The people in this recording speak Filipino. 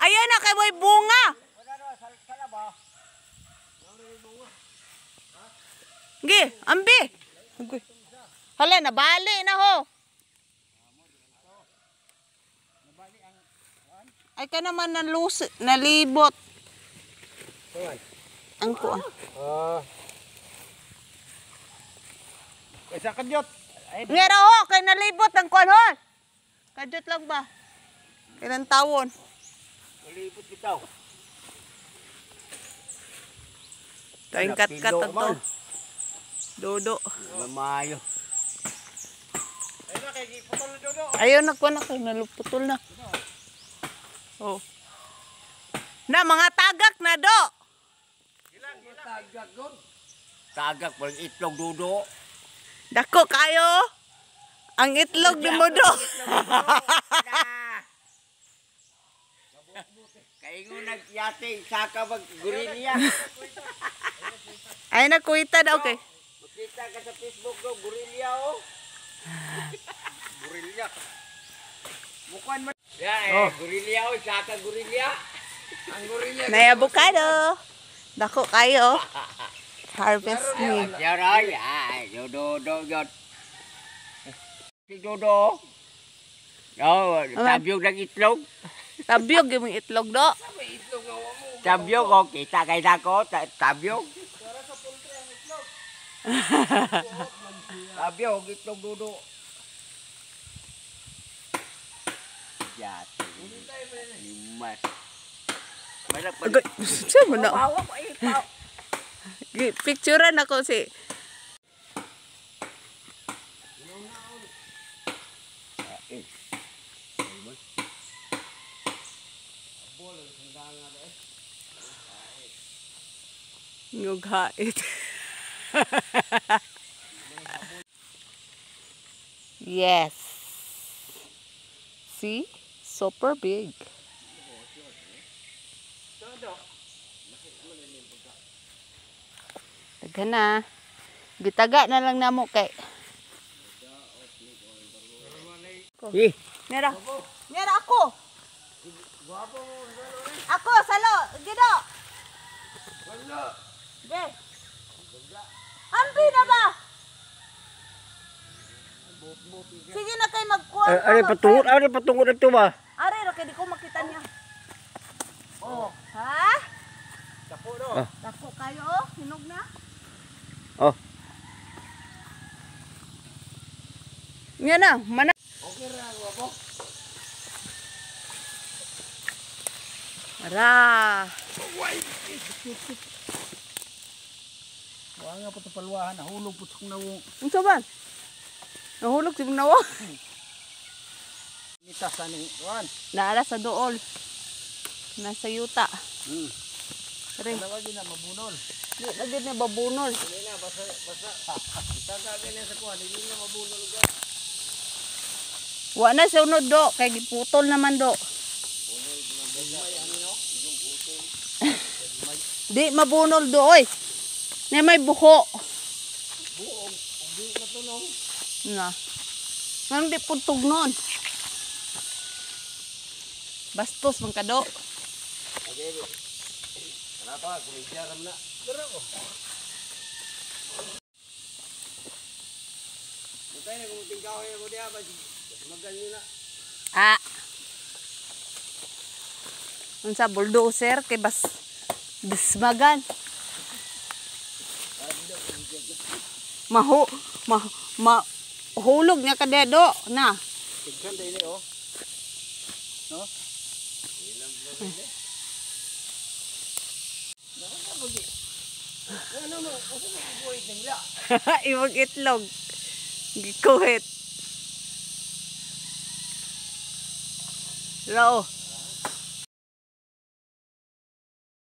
Ayan na kay may bunga. Gi, ambi. Hala, nabali na ho. Ay ka naman nalibot. Ang kuan. Isa kadyot. Ngera ho, kay nalibot ang kuan ho. Kadyot lang ba? Ilang tawon? Nalibot bitaw. Kain kat-kat to. Dodo. Mamayo. Ayun na, kay putol na dodo. Ayaw na kuan na kay naluputol na. Oh. Na mga tagak na do. Tagak doon. Tagak paling itlog dodo. Dako kayo. Ang itlog ni mo do. Kaingo nagyate saka mag gurilya. Ay nakuita daw kay. Makita ka sa Facebook do gurilya oh. Gurilya. Mukuan man. Ya gurilya oh, saka gurilya. Ang gurilya. Nay avocado. Dako kayo. Harvest me. Yaray, ay, dodo god. Si dodo. Oh, tabyog ng itlog. Tabyog yung itlog do. Tabyog oh, kita kay nako, tabyog. Tabyog itlog dodo. Yati. Limas. Saan mo na? Picturean ako si... Ngugait. Yes. See? Super big. Taga na. Gitaga na lang namo kay. Nera. Nera ako. Ako salo, gido. Be. Ambi na ba? Sige na kay magkuha. Ano patungod ito ba? Are ra kay di ko makita niya. Oh, ha? Tapo do. Dako kayo, oh. Hinog na. Oh. Yan na, mana. Okay ra ako. Ara. Wa nga pa palwahan, nahulog pud kung nawo. Unsa ba? Nahulog si nawa. Mitas aning kuan. Naala sa dool. Nasa yuta. Rin. Wala gyud na mabunol. Di na gid na babunol. Dili na basa. Taga ganyan sa kuan, dili na mabunol ug. Wa na sa unod do kay giputol naman do. Di mabunol do oy. Na may buho. Buog, di na tulong. Na. Nang di puntog nun. Bastos man kado. Okay. Kenapa? Kuliah ramna. Gerak oh. Mutay na kung tingkaw ya ko dia ba magal nila. Ah. Unsa bulldozer kay bismagan. Mahulog niya kadedo na. Tigkan dili oh. No? Iwag itlog. Gikuhit. Rao.